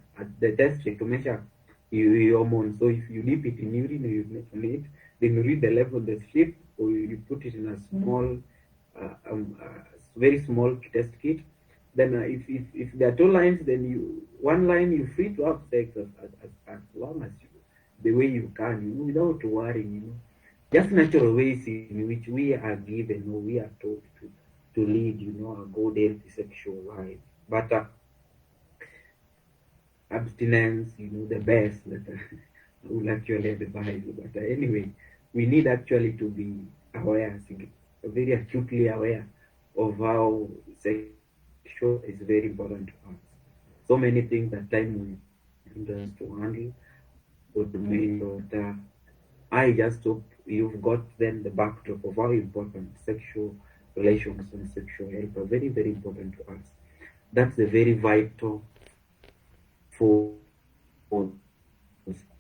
test kit to measure your hormone. So if you dip it in urine or you on it, then you read the level, the strip, or you put it in a small, very small test kit. Then if there are two lines, then one line you're free to have sex as long as the way you can, without worrying, just natural ways in which we are given or we are told to lead, a good healthy sexual life. But abstinence, the best that I will actually advise. But anyway, we need actually to be aware, very acutely aware of how sexual is very important to us. So many things at times we hindrance to handle or to manage, but I just hope you've got then the backdrop of how important sexual relations and sexual health are very, very important to us. That's the very vital force of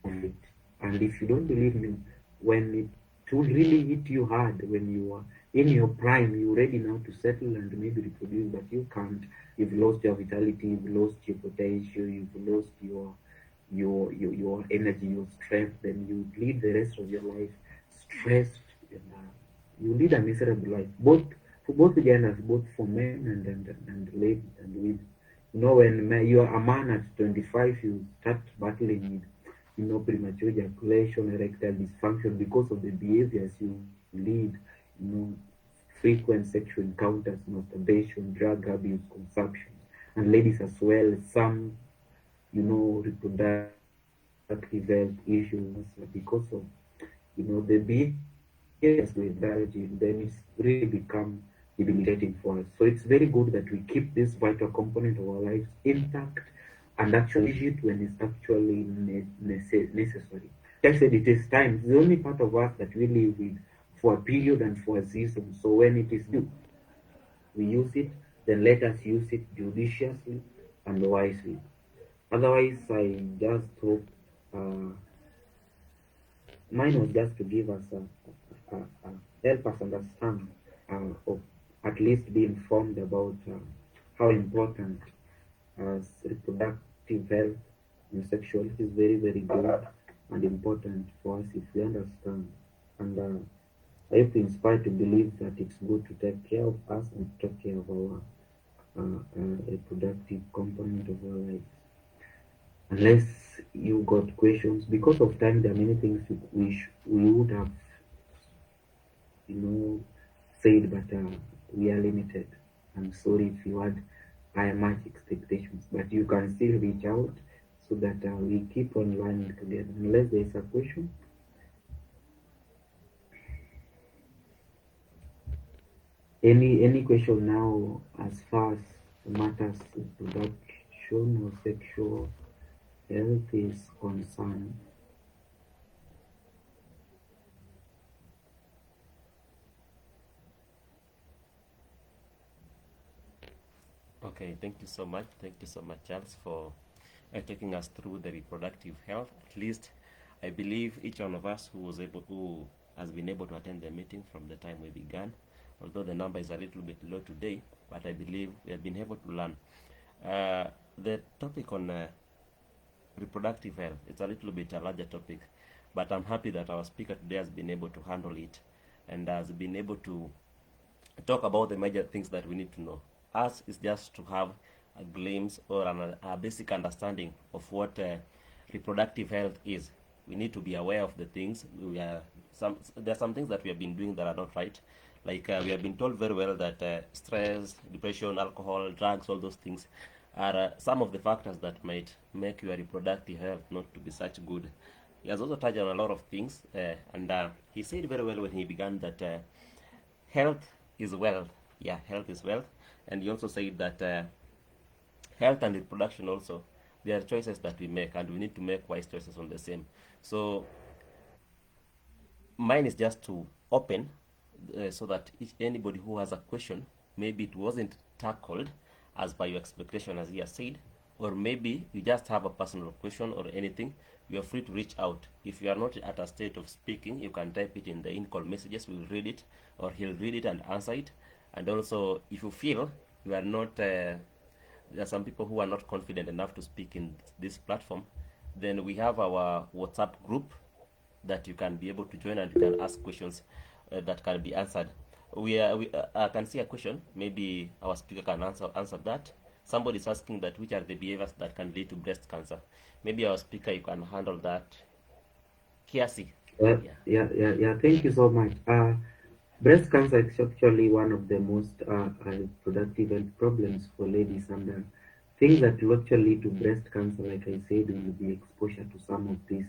it. And if you don't believe me, when it will really hit you hard when you are in your prime, you're ready now to settle and maybe reproduce, but you can't. You've lost your vitality, you've lost your potential, you've lost your energy, your strength. Then you lead the rest of your life stressed, and you lead a miserable life, both for both genders, both for men and ladies and women. When you are a man at 25, you start battling with, premature ejaculation, erectile dysfunction because of the behaviors you lead, you know, frequent sexual encounters, masturbation, drug abuse, consumption, and ladies as well, some, reproductive health issues because of, the behaviors we indulge in, then it's really become debilitating for us. So it's very good that we keep this vital component of our lives intact and actually use it when it's actually necessary. Like I said, it is time. It's the only part of us that we live with for a period and for a season. So when it is due, we use it, then let us use it judiciously and wisely. Otherwise, I just hope mine was just to give us help us understand or at least be informed about how important reproductive health and sexuality is very, very good and important for us if we understand. And I hope to inspire to believe that it's good to take care of us and take care of our reproductive component of our lives. Unless you got questions, because of time, there are many things we would have, said, but we are limited. I'm sorry if you had higher much expectations, but you can still reach out so that we keep on learning together. Unless there is a question. Any question now as far as matters reproduction or sexual health is concerned? Okay, thank you so much. Thank you so much, Charles, for taking us through the reproductive health. At least, I believe each one of us who has been able to attend the meeting from the time we began, although the number is a little bit low today, but I believe we have been able to learn. The topic on reproductive health, it's a little bit a larger topic, but I'm happy that our speaker today has been able to handle it and has been able to talk about the major things that we need to know. Us is just to have a glimpse or a basic understanding of what reproductive health is. We need to be aware of the things. There are some things that we have been doing that are not right. Like we have been told very well that stress, depression, alcohol, drugs, all those things are some of the factors that might make your reproductive health not to be such good. He has also touched on a lot of things, and he said very well when he began that health is wealth. Yeah, health is wealth. And you also said that health and reproduction also, there are choices that we make, and we need to make wise choices on the same. So mine is just to open, so that anybody who has a question, maybe it wasn't tackled as by your expectation, as he has said, or maybe you just have a personal question or anything, you are free to reach out. If you are not at a state of speaking, you can type it in the in-call messages. We will read it, or he'll read it and answer it. And also, if you feel you are not, there are some people who are not confident enough to speak in this platform, then we have our WhatsApp group that you can be able to join, and you can ask questions that can be answered. I can see a question. Maybe our speaker can answer that. Somebody is asking that which are the behaviors that can lead to breast cancer. Maybe our speaker, you can handle that. Kiasi. Yeah. Yeah. Thank you so much. Breast cancer is actually one of the most reproductive health problems for ladies, and things that will actually lead to breast cancer, like I said, will be exposure to some of these.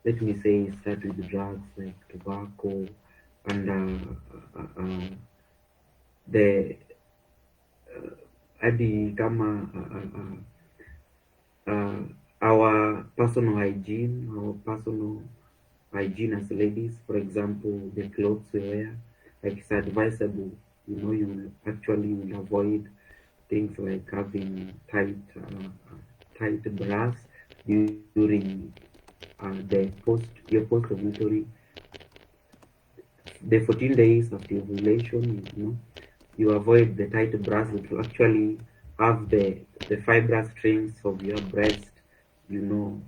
Let me say, start with drugs like tobacco and the hadi kama our personal hygiene as ladies. For example, the clothes we wear, like it's advisable, you actually will avoid things like having tight bras during your post ovulatory, the 14 days after ovulation. You avoid the tight bras that will actually have the fibrous strings of your breast, you know,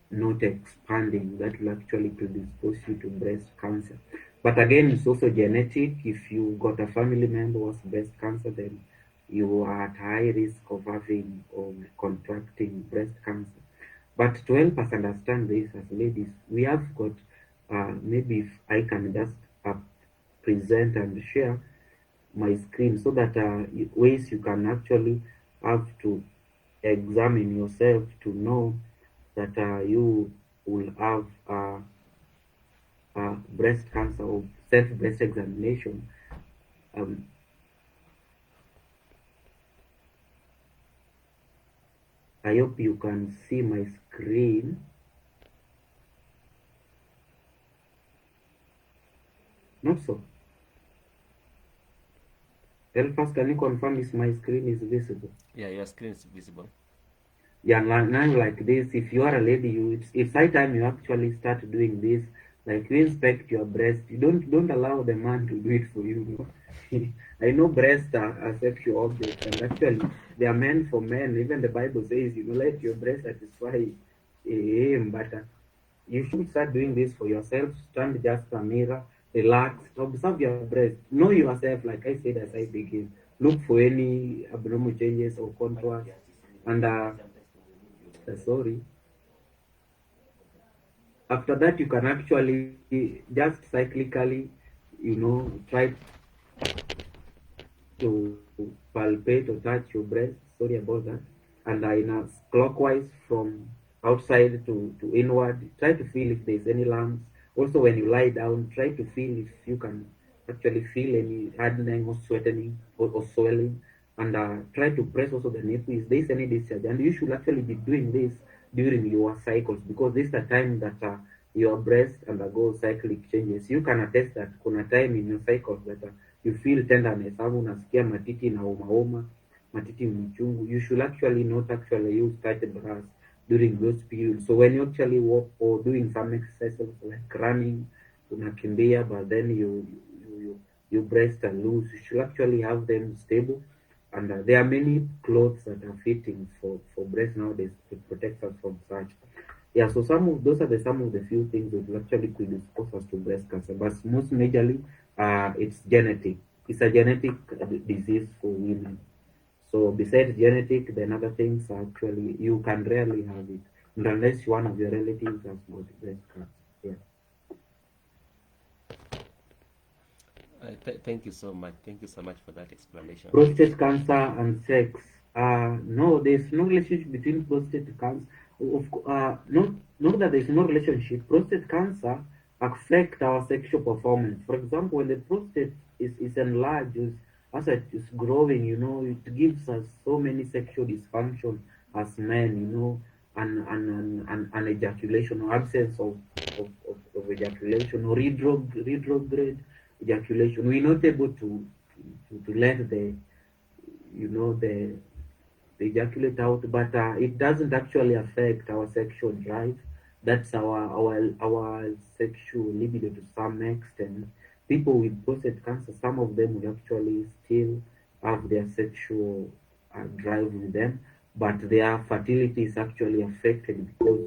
not expanding. That will actually predispose you to breast cancer. But again, it's also genetic. If you got a family member who has breast cancer, then you are at high risk of having or contracting breast cancer. But to help us understand this as ladies, we have got, maybe if I can just present and share my screen, so that ways you can actually have to examine yourself to know that you will have breast cancer, or self breast examination. Um, I hope you can see my screen. Not so. Elfas, can you confirm if my screen is visible? Yeah, your screen is visible. Yeah, now like this, if you are a lady, it's high time you actually start doing this. Like, you inspect your breast. You don't allow the man to do it for you. I know breasts are sexual objects, and actually they are meant for men. Even the Bible says, let your breast satisfy him. But you should start doing this for yourself. Stand just a mirror, relax, observe your breast, know yourself. Like I said as I begin, look for any abnormal changes or contours, and sorry. After that, you can actually just cyclically, try to palpate or touch your breast. Sorry about that. And in a clockwise from outside to inward. Try to feel if there's any lumps. Also, when you lie down, try to feel if you can actually feel any hardening or sweating or swelling. And try to press also the nipple. Is there any discharge? And you should actually be doing this during your cycles, because this is the time that your breast undergoes cyclic changes. You can attest that kuna time in your cycles that you feel tenderness, au unasikia matiti na homa, matiti mchungu. You should actually not actually use tight bras during those periods. So when you actually walk or doing some exercises like running, unakimbia, but then you breast are loose, you should actually have them stable. And there are many clothes that are fitting for breast nowadays to protect us from such. Yeah, so those are some of the few things that will actually predispose us to breast cancer. But most majorly, it's genetic. It's a genetic disease for women. So besides genetic, then other things are actually, you can rarely have it, and unless one of your relatives has got breast cancer. Yeah. Thank you so much. Thank you so much for that explanation. Prostate cancer and sex. No, there's no relationship between prostate cancer. Not that there's no relationship. Prostate cancer affect our sexual performance. For example, when the prostate is enlarged, as it is growing, it gives us so many sexual dysfunction as men, and ejaculation or absence of ejaculation or retrograde ejaculation. We're not able to let the ejaculate out, but it doesn't actually affect our sexual drive. That's our sexual libido to some extent. People with prostate cancer, some of them will actually still have their sexual drive with them, but their fertility is actually affected because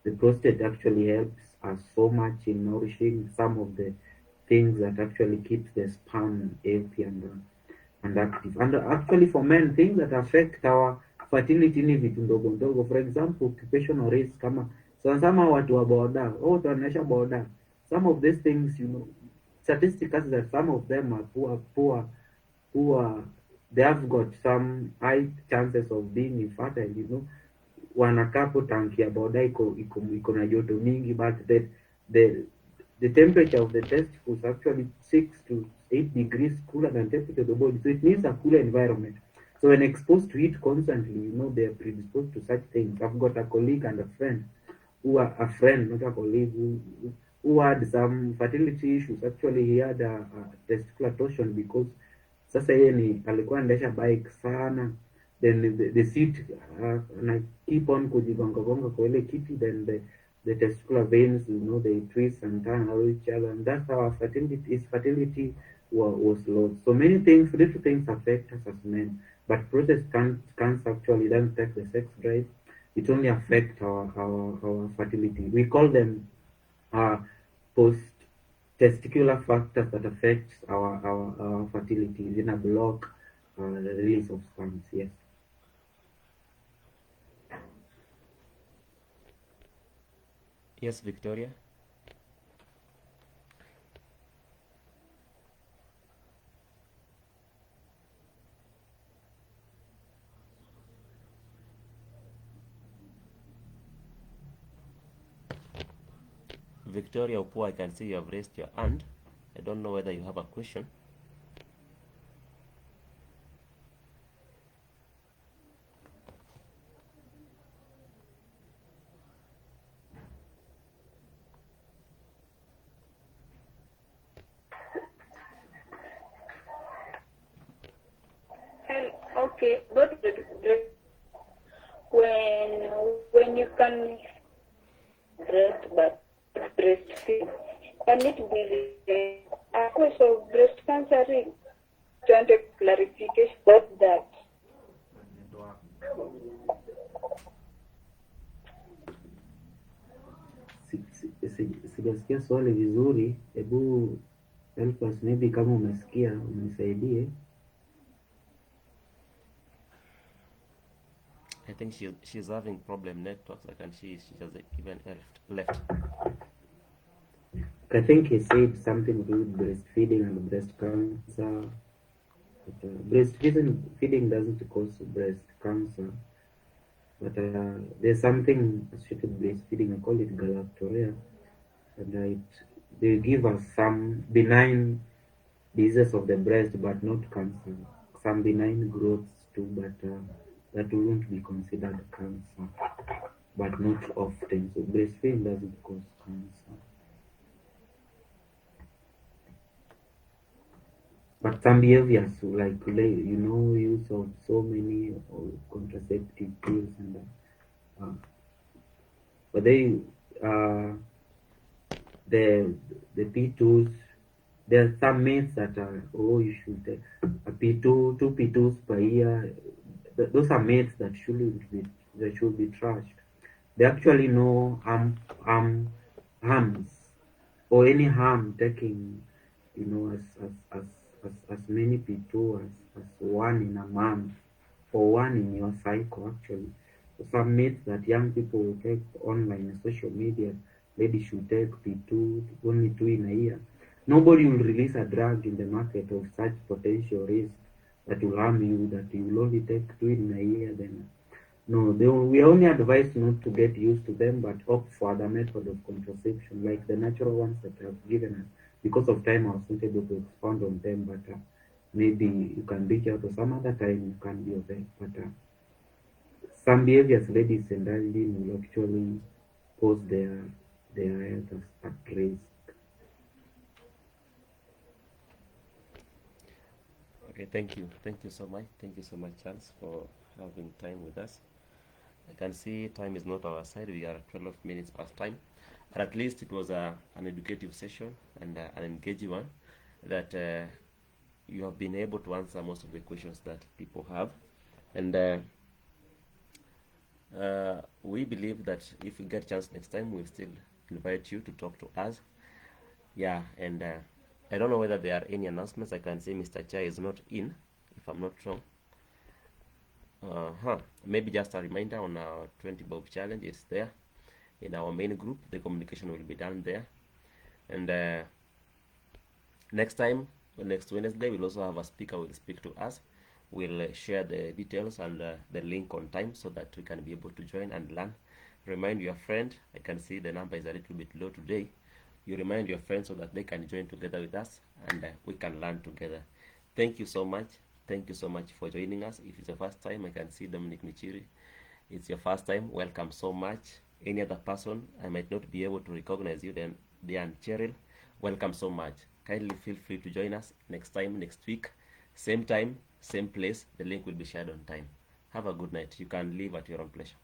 the prostate actually helps us so much in nourishing some of the things that actually keeps the sperm healthy and active. And actually for men, things that affect our fertility ni vitu ndogo ndogo. For example, occupational risk kama sana watu wa boda, watu wanaisha boda. Some of these things, statistics that some of them are poor, they have got some high chances of being infertile. Wanakaa hapo tanki ya boda iko na joto mingi, but the the temperature of the testicles actually 6 to 8 degrees cooler than temperature of the body. So it needs a cooler environment. So when exposed to heat constantly, they are predisposed to such things. I've got a colleague and a friend a friend, not a colleague, who had some fertility issues. Actually, he had a testicular torsion because sasa yeye alikuwa anaendesha bike sana, then the seat na keep on kujigonga gonga kwa ile kiti, then the testicular veins, they twist and turn around each other, and that's how his fertility was lost. So many things, little things affect us as men, but prostate cancer actually doesn't affect the sex drive. It only affects our fertility. We call them post testicular factors that affects our fertility. In a block the release of sperms. Yes. Yes, Victoria. Victoria Upua, I can see you have raised your hand. I don't know whether you have a question. Okay, but when you can breastfeed, can it be a cause of breast cancer? To want a clarification about that. Sijasikia swali vizuri, hebu help us, maybe kama umesikia unisaidie. I think she's having problem networks. I can see she has even left. I think he said something to do with breastfeeding and breast cancer. But, breastfeeding doesn't cause breast cancer, but there's something associated with breastfeeding. I call it galactorrhea, and they give us some benign diseases of the breast, but not cancer. Some benign growths too, but that wouldn't be considered cancer, but not often. So breastfeeding doesn't cause cancer. But some behaviors like use of so many contraceptive pills and but they the P2s, there are some myths that are you should take a P2 two P2s per year. Those are myths that should be trashed. There actually no harms or any harm taking as many P2 as one in a month or one in your cycle actually. So some myths that young people will take online and social media, ladies should take P2 only 2 in a year. Nobody will release a drug in the market of such potential risk that will harm you, that you will only take 2 in a year. Then No, we are only advised not to get used to them, but opt for other method of contraception, like the natural ones that I've given us. Because of time, I was not able to expound on them, but maybe you can reach out or some other time you can be of help. But some behaviors, ladies and gentlemen, will actually pose their health at risk. Okay, thank you so much. Thank you so much, Charles, for having time with us. I can see time is not our side. We are 12 minutes past time. But at least it was an educative session and an engaging one that you have been able to answer most of the questions that people have. And we believe that if we get a chance next time, we'll still invite you to talk to us. Yeah, and I don't know whether there are any announcements. I can say Mr. Chai is not in, if I'm not wrong. Maybe just a reminder on our 20 Bob challenge. It's there in our main group. The communication will be done there. And next time, next Wednesday, we'll also have a speaker who will speak to us. We'll share the details and the link on time so that we can be able to join and learn. Remind your friend. I can see the number is a little bit low today. You remind your friends so that they can join together with us and we can learn together. Thank you so much. Thank you so much for joining us. If it's your first time, I can see Dominic Michiri. It's your first time. Welcome so much. Any other person, I might not be able to recognize you. Then Diane Cheryl, welcome so much. Kindly feel free to join us next week, same time, same place. The link will be shared on time. Have a good night. You can leave at your own pleasure.